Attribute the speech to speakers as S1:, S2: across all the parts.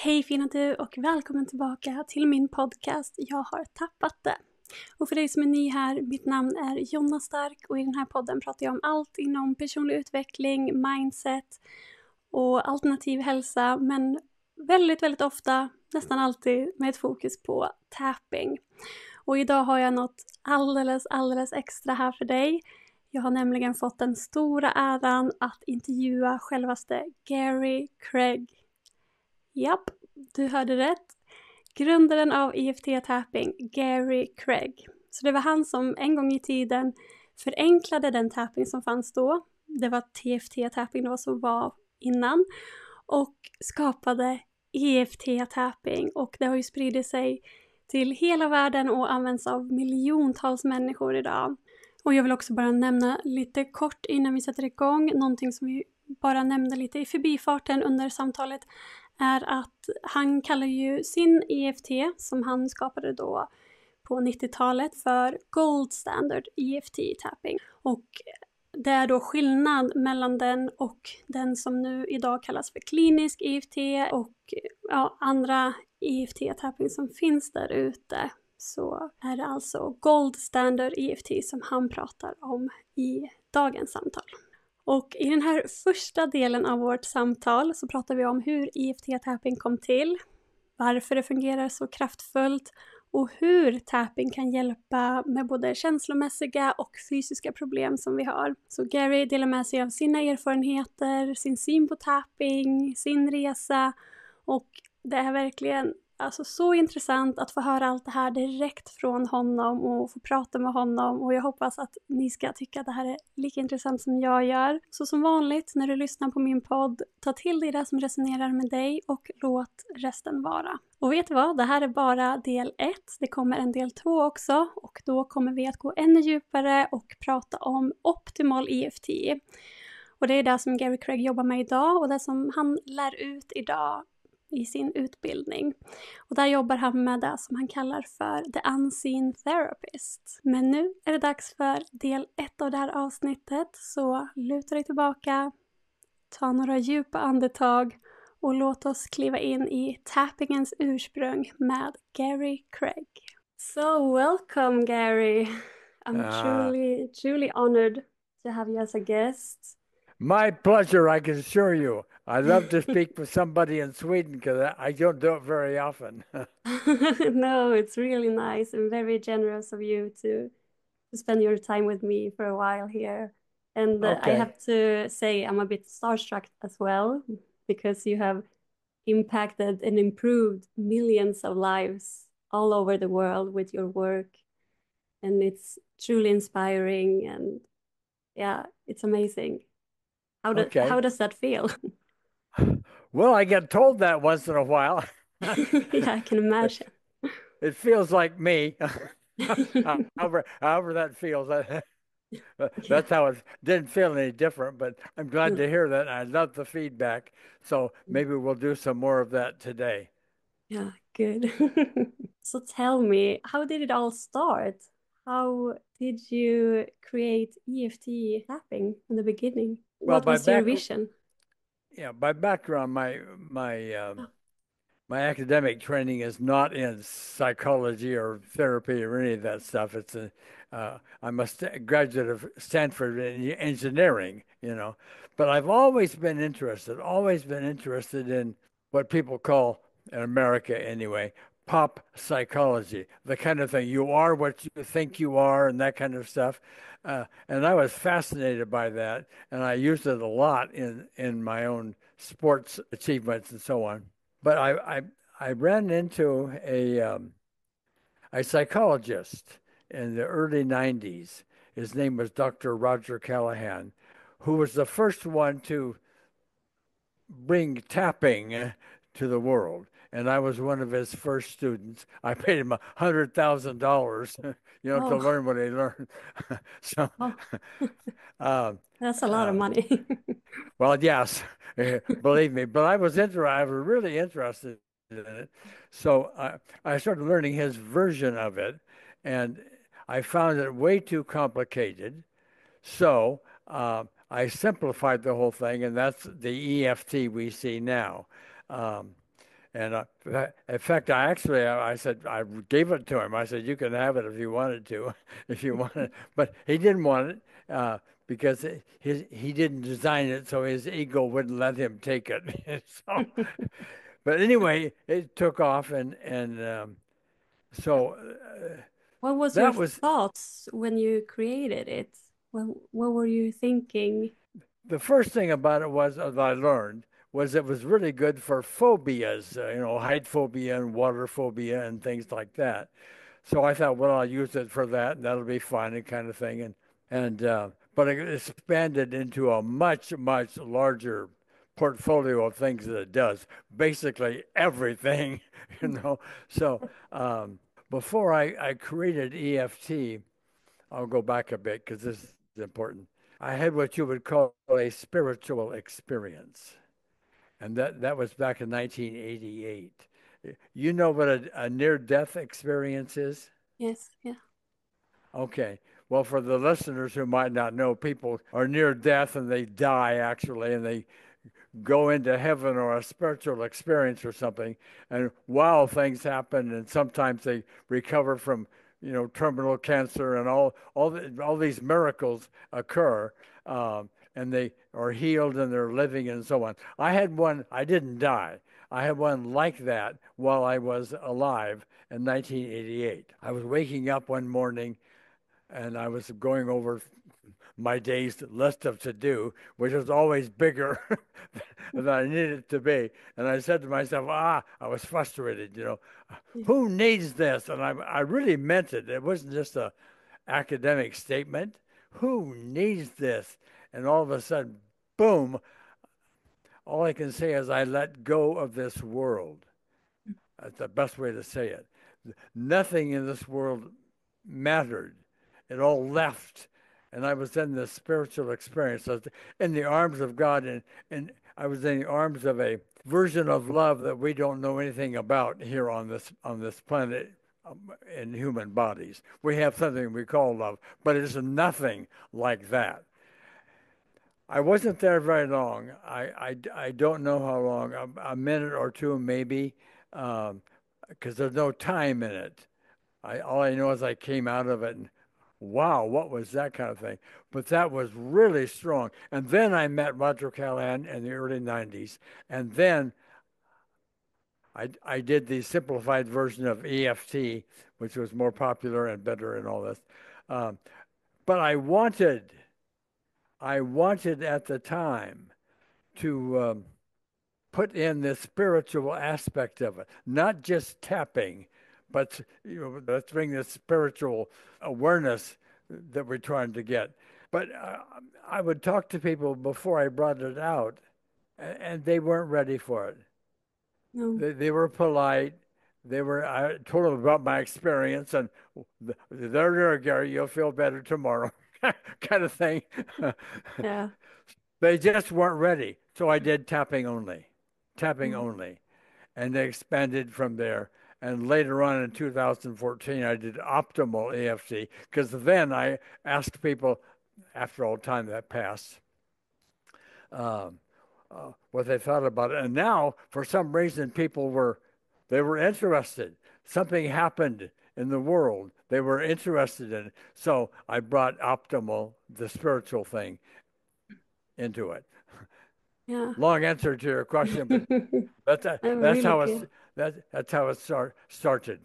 S1: Hej fina du och välkommen tillbaka till min podcast Jag har tappat det. Och för dig som är ny här, mitt namn är Jonna Stark och i den här podden pratar jag om allt inom personlig utveckling, mindset och alternativ hälsa, men väldigt ofta, nästan alltid med ett fokus på tapping. Och idag har jag något alldeles extra här för dig. Jag har nämligen fått den stora äran att intervjua självaste Gary Craig. Japp, du hörde rätt. Grundaren av EFT-Tapping, Gary Craig. Så det var han som en gång i tiden förenklade den tapping som fanns då. Det var TFT-tapping, det var som var innan. Och skapade EFT-tapping. Och det har ju spridit sig till hela världen och används av miljontals människor idag. Och jag vill också bara nämna lite kort innan vi sätter igång. Någonting som vi bara nämnde lite i förbifarten under samtalet är att han kallar ju sin EFT som han skapade då på 90-talet för Gold Standard EFT-Tapping. Och det är då skillnad mellan den och den som nu idag kallas för klinisk EFT och andra EFT-tapping som finns där ute. Så är det alltså Gold Standard EFT som han pratar om i dagens samtal. Och i den här första delen av vårt samtal så pratar vi om hur EFT-tapping kom till, varför det fungerar så kraftfullt och hur tapping kan hjälpa med både känslomässiga och fysiska problem som vi har. Så Gary delar med sig av sina erfarenheter, sin syn på tapping, sin resa och det är verkligen så intressant att få höra allt det här direkt från honom och få prata med honom och jag hoppas att ni ska tycka att det här är lika intressant som jag gör. Så som vanligt när du lyssnar på min podd, ta till dig det som resonerar med dig och låt resten vara. Och vet du vad? Det här är bara del 1. Det kommer en del 2 också och då kommer vi att gå ännu djupare och prata om optimal EFT. Och det är det som Gary Craig jobbar med idag och det som han lär ut idag i sin utbildning. Och där jobbar han med det som han kallar för the unseen therapist. Men nu är det dags för del 1 av det här avsnittet. Så luta dig tillbaka, ta några djupa andetag och låt oss kliva in i tappingens ursprung med Gary Craig. So welcome Gary. I'm truly honored to have you as a guest.
S2: My pleasure, I can assure you. I love to speak with somebody in Sweden because I don't do it very often.
S1: No, it's really nice and very generous of you to spend your time with me for a while here. And
S2: Okay.
S1: I have to say I'm a bit starstruck as well because you have impacted and improved millions of lives all over the world with your work. And it's truly inspiring and yeah, it's amazing. How does that feel?
S2: Well, I get told that once in a while.
S1: Yeah, I can imagine.
S2: It feels like me. however that feels. That's how it didn't feel any different, but I'm glad to hear that. I love the feedback. So maybe we'll do some more of that today.
S1: Yeah, good. So tell me, how did it all start? How did you create EFT tapping in the beginning?
S2: Well,
S1: What was your vision?
S2: Yeah, by background, my academic training is not in psychology or therapy or any of that stuff. I'm a graduate of Stanford in engineering, but I've always been interested in what people call, in America anyway, pop psychology, the kind of thing. You are what you think you are and that kind of stuff. And I was fascinated by that, and I used it a lot in my own sports achievements and so on. But I ran into a psychologist in the early 90s. His name was Dr. Roger Callahan, who was the first one to bring tapping to the world. And I was one of his first students. I paid him $100,000, to learn what he learned. So,
S1: that's a lot of money.
S2: Well, yes, believe me. But I was really interested in it. So I started learning his version of it, and I found it way too complicated. So I simplified the whole thing, and that's the EFT we see now. And in fact, I said, I gave it to him. I said, you can have it if you wanted to, if you wanted. But he didn't want it because he didn't design it, so his ego wouldn't let him take it. So, but anyway, it took off, and so
S1: What was your
S2: that was
S1: thoughts when you created it? What were you thinking?
S2: the first thing about it was that I learned was it was really good for phobias, height phobia and water phobia and things like that. So I thought, well, I'll use it for that, and that'll be fun and kind of thing. And but it expanded into a much, much larger portfolio of things that it does. Basically everything, you know. So before I created EFT, I'll go back a bit because this is important. I had what you would call a spiritual experience, and that was back in 1988. You know what a near-death experience is?
S1: Yes, yeah.
S2: Okay. Well, for the listeners who might not know, people are near death and they die actually, and they go into heaven or a spiritual experience or something. And wow, things happen, and sometimes they recover from, terminal cancer, and all these miracles occur, and they are healed and they're living and so on. I had one. I didn't die. I had one like that while I was alive in 1988. I was waking up one morning and I was going over my day's list of to do, which was always bigger than I needed it to be. And I said to myself, I was frustrated, who needs this? And I really meant it. It wasn't just a academic statement. Who needs this? And all of a sudden, boom, all I can say is I let go of this world. That's the best way to say it. Nothing in this world mattered. It all left. And I was in this spiritual experience. I was in the arms of God, and I was in the arms of a version of love that we don't know anything about here on this planet in human bodies. We have something we call love, but it's nothing like that. I wasn't there very long. I don't know how long, a minute or two maybe, because there's no time in it. All I know is I came out of it and wow, what was that kind of thing? But that was really strong. And then I met Roger Callahan in the early 90s. And then I did the simplified version of EFT, which was more popular and better and all this. Um, but I wanted at the time to put in the spiritual aspect of it, not just tapping, but let's bring the spiritual awareness that we're trying to get. But I would talk to people before I brought it out, and they weren't ready for it.
S1: No.
S2: They were polite. I told them about my experience, and there, Gary, you'll feel better tomorrow, kind of thing.
S1: Yeah.
S2: They just weren't ready. So I did tapping
S1: Mm.
S2: only, and they expanded from there. And later on in 2014, I did optimal EFT because then I asked people, after all time that passed, um, what they thought about it. And now, for some reason, they were interested. Something happened in the world. They were interested in it. So I brought optimal, the spiritual thing, into it.
S1: Yeah.
S2: Long answer to your question, but
S1: I'm
S2: that's
S1: really
S2: how
S1: good.
S2: that's how it started.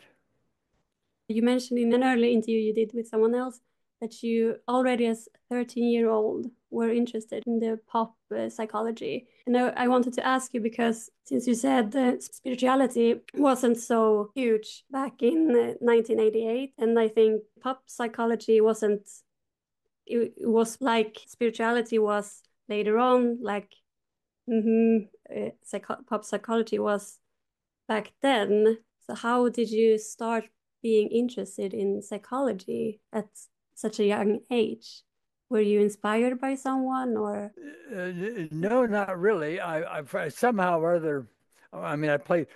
S1: You mentioned in an early interview you did with someone else that you already as 13-year-old were interested in the pop psychology. And I wanted to ask you because since you said spirituality wasn't so huge back in 1988, and I think pop psychology wasn't, it was like spirituality was later on, like pop psychology was back then. So how did you start being interested in psychology at such a young age? Were you inspired by someone or?
S2: No, not really. I somehow or other. I mean, I played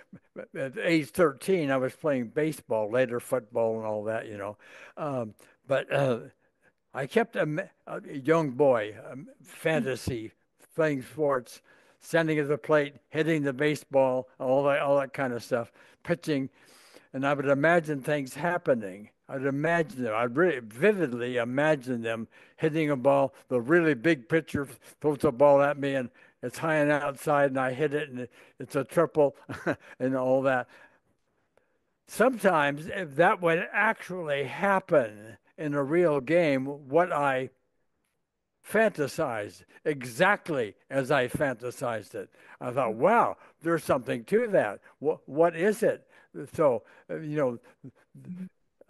S2: at age 13. I was playing baseball, later football, and all that. But I kept a young boy, fantasy, playing sports. standing at the plate, hitting the baseball, all that kind of stuff, pitching, and I would imagine things happening. I'd imagine them. I'd really vividly imagine them hitting a ball. The really big pitcher throws a ball at me, and it's high and outside, and I hit it, and it's a triple, and all that. Sometimes, if that would actually happen in a real game, what I fantasized exactly as I fantasized it. I thought, wow, there's something to that. What is it? So, you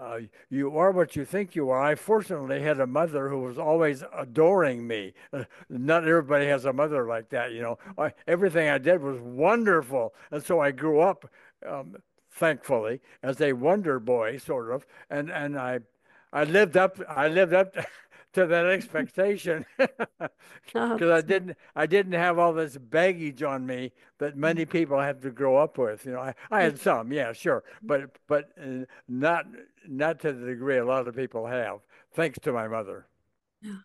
S2: are what you think you are. I fortunately had a mother who was always adoring me. Not everybody has a mother like that, Everything I did was wonderful. And so I grew up, thankfully, as a wonder boy, sort of. And I lived up to that expectation
S1: Oh,
S2: because I didn't have all this baggage on me that many people have to grow up with. I had some, yeah, sure, but not to the degree a lot of people have, thanks to my mother.
S1: yeah.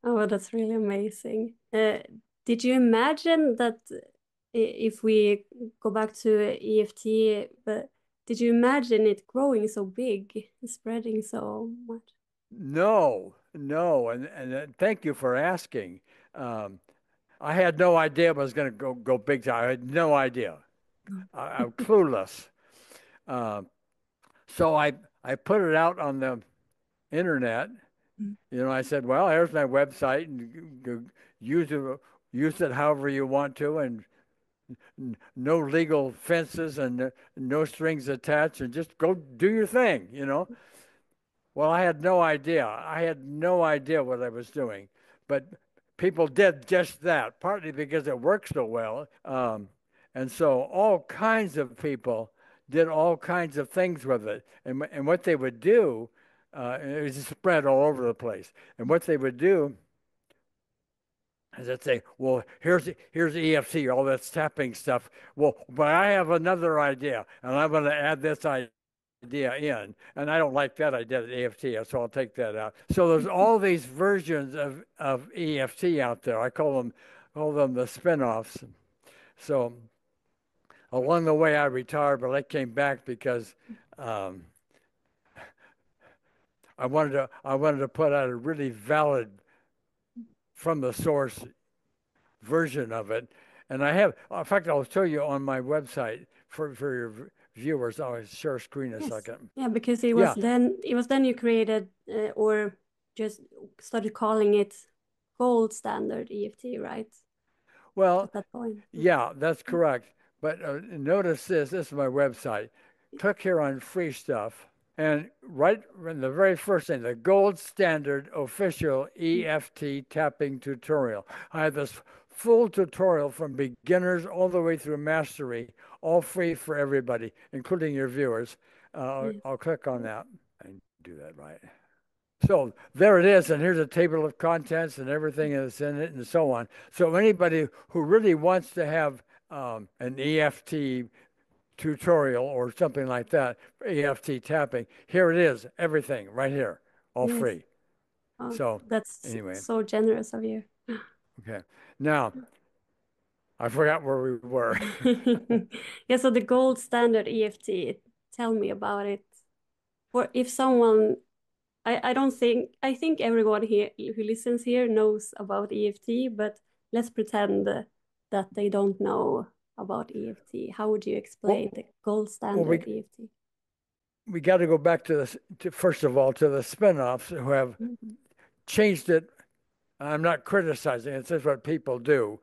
S1: Oh, that's really amazing. Did you imagine that if we go back to EFT, but did you imagine it growing so big, spreading so much?
S2: No, no, and thank you for asking. I had no idea it was going to go big time. I had no idea. I'm clueless. Uh, so I put it out on the internet. I said, well, here's my website, and use it however you want to, and no legal fences and no strings attached, and just go do your thing. Well, I had no idea. I had no idea what I was doing, but people did just that, partly because it worked so well. And so all kinds of people did all kinds of things with it. And what they would do, it was spread all over the place. And what they would do is they'd say, well, here's EFT, all that tapping stuff. Well, but I have another idea, and I'm going to add this idea in, and I don't like that idea of EFT, so I'll take that out. So there's all these versions of EFT out there. I call them the spin-offs. So along the way, I retired, but I came back because um, I wanted to put out a really valid, from the source version of it. And I have, in fact, I'll show you on my website for your viewers. I'll share screen a
S1: Yes.
S2: second.
S1: Yeah, because it was then you created or just started calling it Gold Standard EFT, right?
S2: Well,
S1: At that point.
S2: yeah, that's correct. But notice this. This is my website. Click here on free stuff. And right in the very first thing, the Gold Standard official EFT tapping tutorial. I have this full tutorial from beginners all the way through mastery, all free for everybody, including your viewers. I'll click on that and do that right. So there it is, and here's a table of contents and everything that's in it and so on. So anybody who really wants to have an EFT tutorial or something like that, EFT tapping, here it is, everything right here, all free.
S1: Oh,
S2: So
S1: that's
S2: anyway,
S1: so generous of you.
S2: okay. Now, I forgot where we were.
S1: Yeah, so the Gold Standard EFT, tell me about it. Or if someone, I think everyone here who listens here knows about EFT, but let's pretend that they don't know about EFT. How would you explain the Gold Standard EFT?
S2: We got to go back to first of all, to the spin-offs who have changed it. I'm not criticizing it. It's just what people do.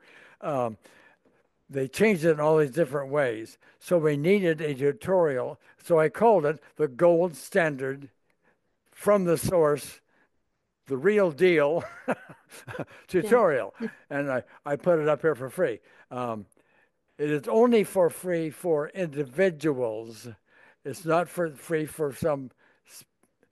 S2: They changed it in all these different ways. So we needed a tutorial. So I called it the Gold Standard, from the source, the real deal tutorial. And I put it up here for free. It is only for free for individuals. It's not free for some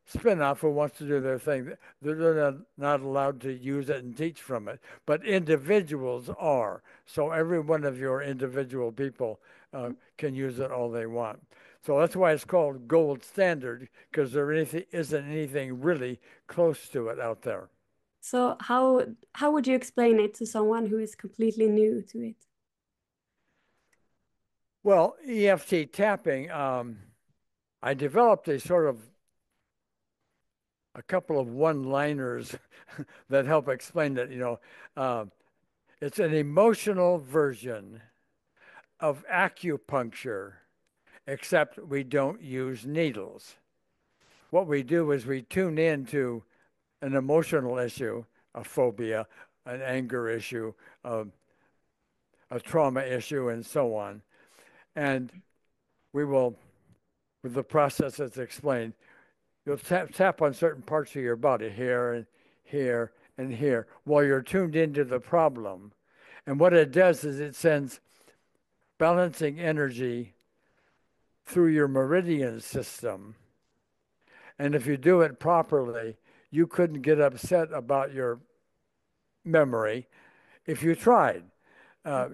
S2: spin-off who wants to do their thing. They're not allowed to use it and teach from it, but individuals are. So every one of your individual people can use it all they want. So that's why it's called Gold Standard, because there isn't anything really close to it out there.
S1: So how would you explain it to someone who is completely new to it?
S2: Well, EFT tapping, I developed a couple of one-liners that help explain that, it's an emotional version of acupuncture, except we don't use needles. What we do is we tune into an emotional issue, a phobia, an anger issue, a trauma issue, and so on. And we will, with the process that's explained, you'll tap on certain parts of your body, here and here and here, while you're tuned into the problem. And what it does is it sends balancing energy through your meridian system. And if you do it properly, you couldn't get upset about your memory if you tried, uh,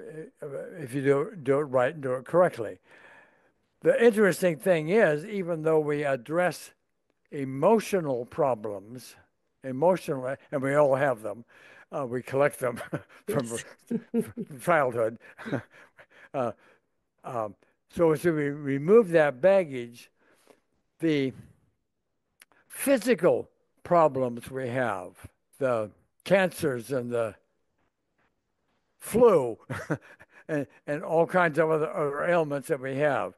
S2: if you do it right and do it correctly. The interesting thing is, even though we address emotional problems, emotional, and we all have them, we collect them from
S1: Yes.
S2: childhood. uh, so as we remove that baggage, the physical problems we have, the cancers and the flu, and all kinds of other ailments that we have,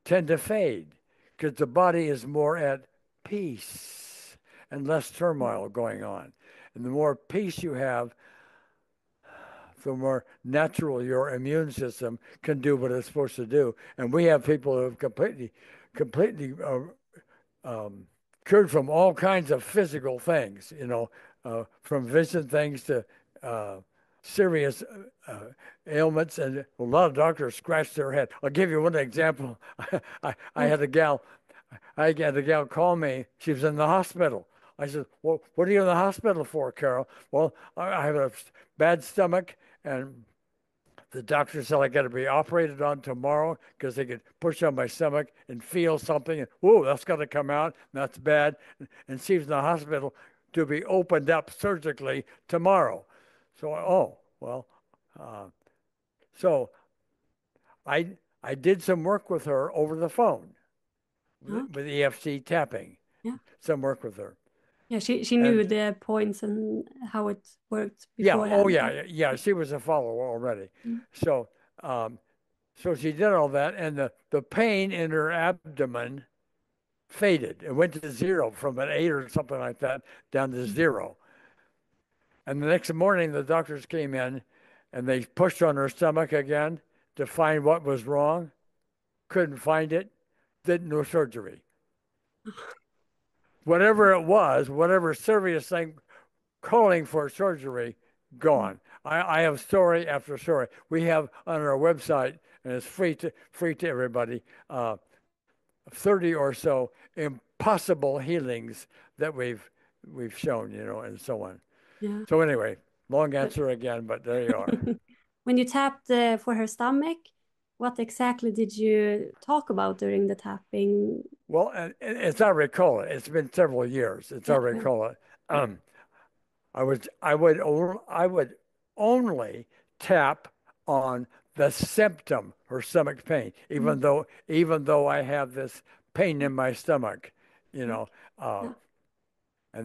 S2: tend to fade because the body is more at peace and less turmoil going on. And the more peace you have, the more natural your immune system can do what it's supposed to do. And we have people who have completely cured from all kinds of physical things, from vision things to serious ailments, and a lot of doctors scratch their head. I'll give you one example. I had a gal call me. She was in the hospital. I said, "Well, what are you in the hospital for, Carol?" "Well, I have a bad stomach, and the doctor said I got to be operated on tomorrow because they could push on my stomach and feel something. And, whoa, that's got to come out. And that's bad." And she was in the hospital to be opened up surgically tomorrow. So, so I did some work with her over the phone with EFT tapping.
S1: Yeah.
S2: Some work with her.
S1: Yeah, she knew the points and how it worked beforehand.
S2: Yeah, oh yeah. She was a follower already. So, so she did all that, and the pain in her abdomen faded. It went to zero from an 8 or something like that down to zero. And the next morning, the doctors came in, and they pushed on her stomach again to find what was wrong. Couldn't find it. Did no surgery. Whatever it was, whatever serious thing calling for surgery, gone. I have story after story. We have on our website, and it's free to everybody, 30 or so impossible healings that we've shown, and so on.
S1: Yeah.
S2: So anyway, long answer again, but there you are.
S1: When you tapped for her stomach, what exactly did you talk about during the tapping?
S2: Well, and as I recall it, it's been several years. As I recall it, I would only tap on the symptom, her stomach pain, even though I have this pain in my stomach, and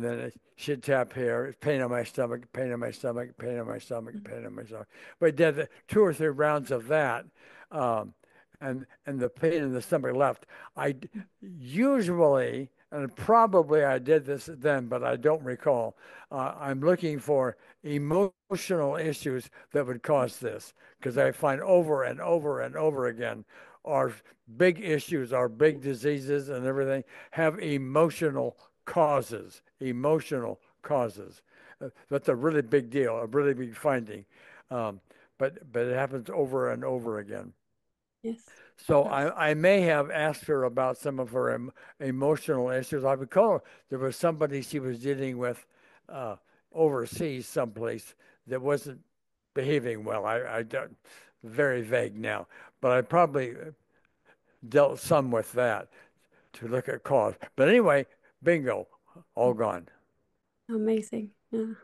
S2: then she'd tap here, pain on my stomach, pain on my stomach, pain on my stomach, pain on my stomach. But I did 2 or 3 rounds of that, and the pain in the stomach left. I usually, and probably I did this then, but I don't recall. I'm looking for emotional issues that would cause this, because I find over and over and over again our big issues, our big diseases and everything have emotional causes. That's a really big deal, a really big finding. But it happens over and over again.
S1: Yes.
S2: So I may have asked her about some of her emotional issues. I recall there was somebody she was dealing with overseas someplace that wasn't behaving well. I don't, very vague now, but I probably dealt some with that to look at cause. But anyway, bingo, all gone.
S1: Amazing. Yeah.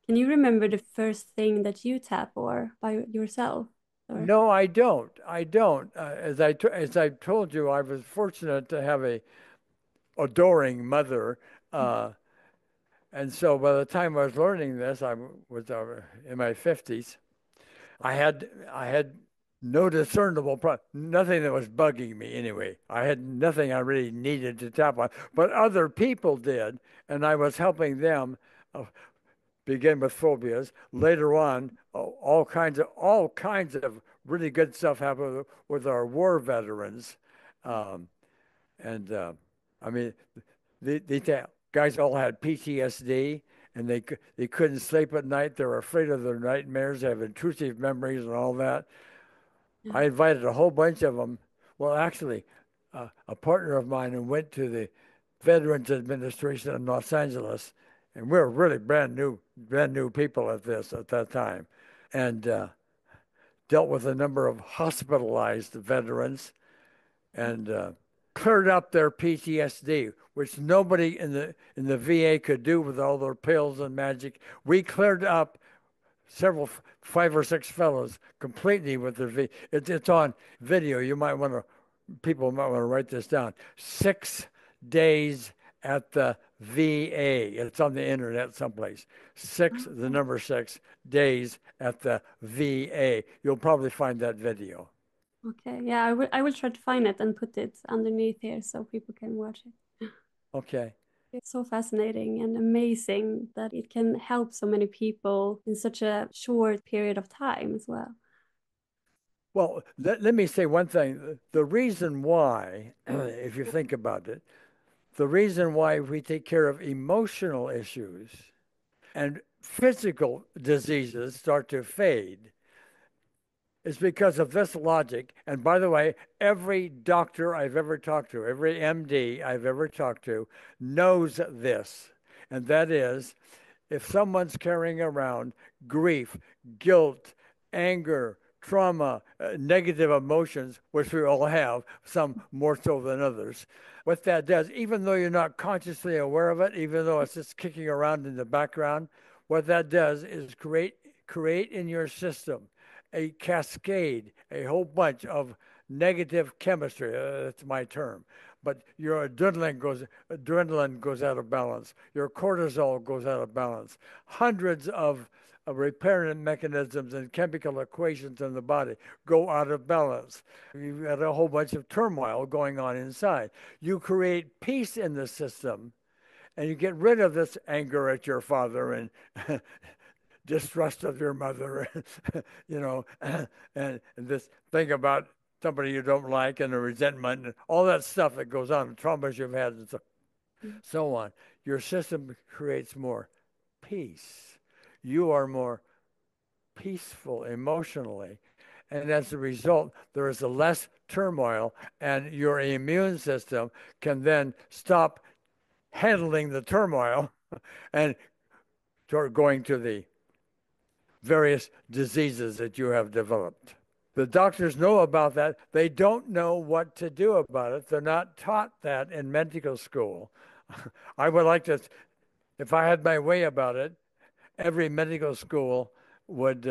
S1: Can you remember the first thing that you tap or by yourself? Or
S2: No, I don't. I don't. As I told you, I was fortunate to have a adoring mother, and so by the time I was learning this, I was in my 50s. I had no discernible nothing that was bugging me anyway. I had nothing I really needed to tap on, but other people did, and I was helping them uh, begin with phobias. Later on, all kinds of really good stuff happened with our war veterans, um, and I mean, the guys all had PTSD, and they couldn't sleep at night. They were afraid of their nightmares. They have intrusive memories and all that.
S1: yeah.
S2: I invited a whole bunch of them. Well, actually, a partner of mine who went to the Veterans Administration in Los Angeles, and we were really brand new people at this at that time, and dealt with a number of hospitalized veterans and cleared up their PTSD, which nobody in the VA could do with all their pills and magic. We cleared up several, 5 or 6 fellows completely with their it's on video. People might want to write this down. 6 days at the VA. It's on the internet someplace. The number 6 days at the VA. You'll probably find that video.
S1: Okay. Yeah, I will try to find it and put it underneath here so people can watch it.
S2: Okay.
S1: It's so fascinating and amazing that it can help so many people in such a short period of time as well.
S2: Well, let me say one thing. The reason why, if you think about it, the reason why we take care of emotional issues and physical diseases start to fade is because of this logic. And by the way, every doctor I've ever talked to, every MD I've ever talked to knows this. And that is, if someone's carrying around grief, guilt, anger, trauma, negative emotions, which we all have, some more so than others, what that does, even though you're not consciously aware of it, even though it's just kicking around in the background, what that does is create in your system a cascade, a whole bunch of negative chemistry. That's my term. But your adrenaline goes out of balance. Your cortisol goes out of balance. Hundreds of repair mechanisms and chemical equations in the body go out of balance. You've got a whole bunch of turmoil going on inside. You create peace in the system, and you get rid of this anger at your father and distrust of your mother, you know, and this thing about somebody you don't like and the resentment and all that stuff that goes on, the traumas you've had and so on. Your system creates more peace. You are more peaceful emotionally. And as a result, there is a less turmoil, and your immune system can then stop handling the turmoil and start going to the various diseases that you have developed. The doctors know about that. They don't know what to do about it. They're not taught that in medical school. I would like to, if I had my way about it, every medical school would,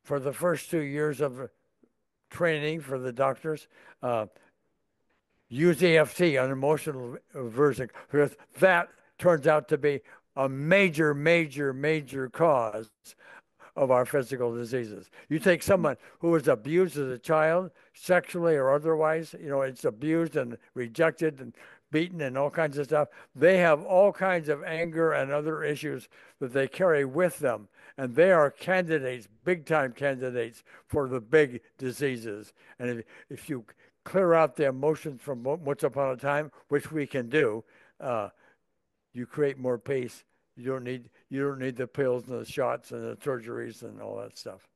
S2: for the first 2 years of training for the doctors, use EFT on emotional aversion, because that turns out to be a major cause of our physical diseases. You take someone who was abused as a child, sexually or otherwise, it's abused and rejected and beaten and all kinds of stuff. They have all kinds of anger and other issues that they carry with them. And they are candidates, big time candidates for the big diseases. And if you clear out the emotions from once upon a time, which we can do, you create more peace. You don't need the pills and the shots and the surgeries and all that stuff.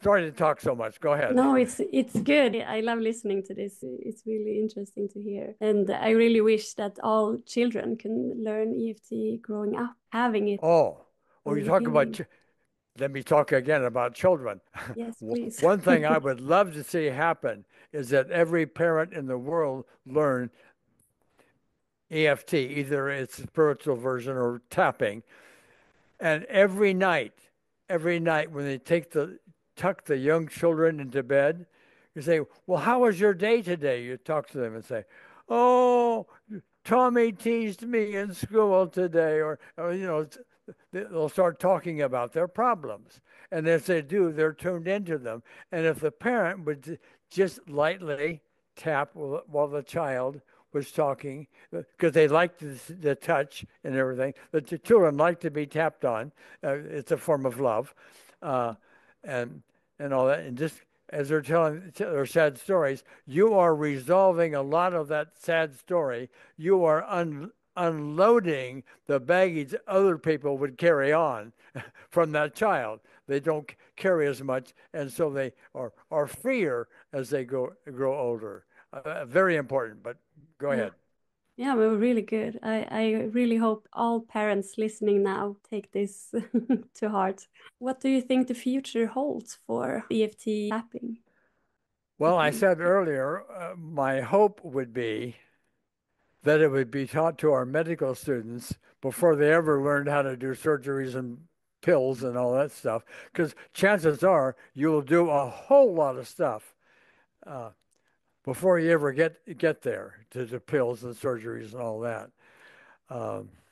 S2: Sorry to talk so much. Go ahead.
S1: No, it's good. I love listening to this. It's really interesting to hear. And I really wish that all children can learn EFT growing up, having it
S2: Oh,
S1: from
S2: you
S1: the
S2: talk about.
S1: beginning.
S2: Let me talk again about children.
S1: Yes, please.
S2: One thing I would love to see happen is that every parent in the world learn EFT, either it's a spiritual version or tapping. And every night when they tuck the young children into bed, you say, "Well, how was your day today?" You talk to them and say, "Oh, Tommy teased me in school today," or they'll start talking about their problems. And as they do, they're tuned into them. And if the parent would just lightly tap while the child was talking, because they like the touch and everything. The children like to be tapped on. It's a form of love, uh, and all that. And just as they're telling their sad stories, you are resolving a lot of that sad story. You are unloading the baggage other people would carry on from that child. They don't carry as much, and so they are freer as they grow older. Very important, but go ahead.
S1: Yeah, we were really good. I really hope all parents listening now take this to heart. What do you think the future holds for EFT tapping?
S2: Well, I said earlier, my hope would be that it would be taught to our medical students before they ever learned how to do surgeries and pills and all that stuff. Because chances are you'll do a whole lot of stuff before you ever get there to the pills and surgeries and all that.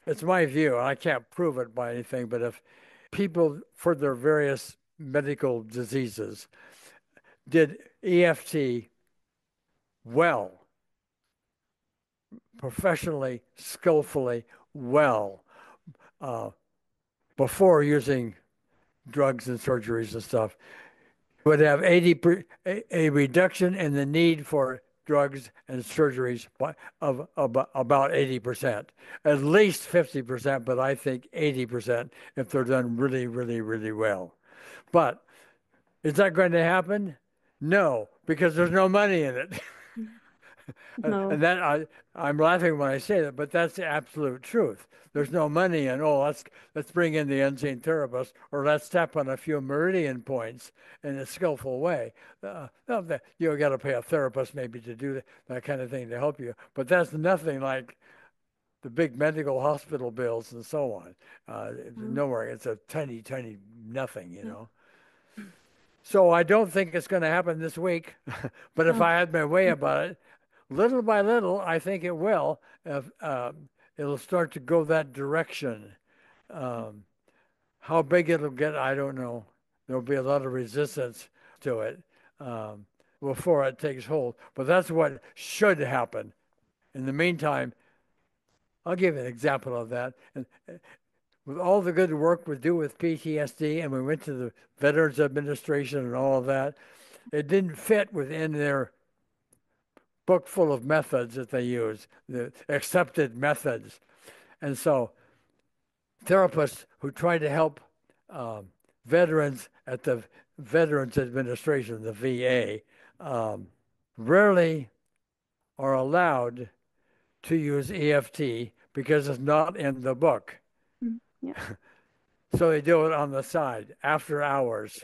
S2: It's my view. I can't prove it by anything, but if people for their various medical diseases did EFT well, professionally, skillfully, well, before using drugs and surgeries and stuff, would have a reduction in the need for drugs and surgeries of about 80%, at least 50%, but I think 80% if they're done really, really, really well. But is that going to happen? No, because there's no money in it.
S1: No.
S2: And that I'm laughing when I say that, but that's the absolute truth. There's no money in, let's bring in the unseen therapist, or let's tap on a few meridian points in a skillful way. You got to pay a therapist maybe to do that kind of thing to help you, but that's nothing like the big medical hospital bills and so on. Nowhere. It's a tiny, tiny nothing, you know. So I don't think it's going to happen this week, but if I had my way about it, little by little, I think it will. It'll start to go that direction. How big it'll get, I don't know. There'll be a lot of resistance to it before it takes hold. But that's what should happen. In the meantime, I'll give an example of that. And with all the good work we do with PTSD, and we went to the Veterans Administration and all of that, it didn't fit within their book full of methods that they use, the accepted methods. And so therapists who try to help veterans at the Veterans Administration, the VA, rarely are allowed to use EFT because it's not in the book.
S1: Yeah.
S2: So they do it on the side after hours.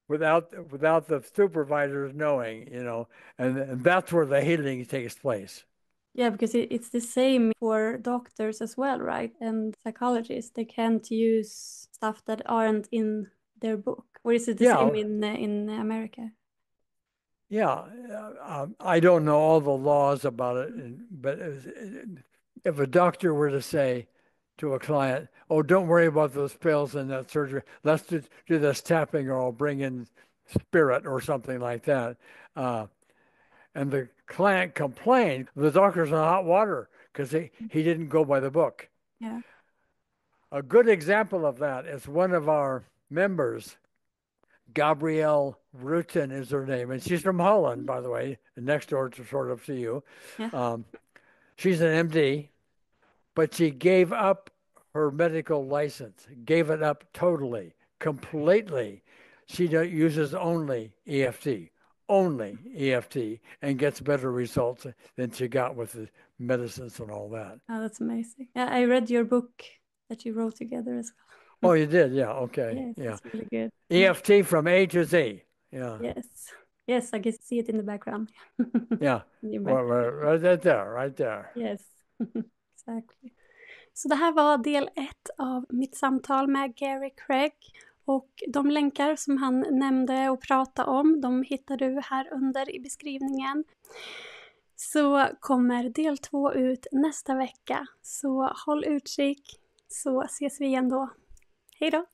S2: without the supervisors knowing, and that's where the healing takes place.
S1: Yeah, because it's the same for doctors as well, right? And psychologists, they can't use stuff that aren't in their book. Or is it the same in America?
S2: Yeah, I don't know all the laws about it, but if a doctor were to say to a client, "Oh, don't worry about those pills and that surgery. Let's do this tapping, or I'll bring in spirit or something like that." And the client complained, the doctor's in hot water because he didn't go by the book.
S1: Yeah.
S2: A good example of that is one of our members, Gabrielle Rutten is her name, and she's from Holland, by the way, next door to sort of to you.
S1: Yeah.
S2: She's an MD, but she gave up her medical license, gave it up totally, completely. She uses only EFT, and gets better results than she got with the medicines and all that.
S1: Oh, that's amazing. Yeah, I read your book that you wrote together as well.
S2: Oh, you did? Yeah, okay.
S1: Yes,
S2: Yeah.
S1: it's really good.
S2: EFT from A to Z. Yeah.
S1: Yes. Yes, I can see it in the background.
S2: Yeah, right there.
S1: Yes, exactly. Så det här var del 1 av mitt samtal med Gary Craig. Och de länkar som han nämnde och pratade om, de hittar du här under i beskrivningen. Så kommer del 2 ut nästa vecka. Så håll utkik, så ses vi igen då. Hej då!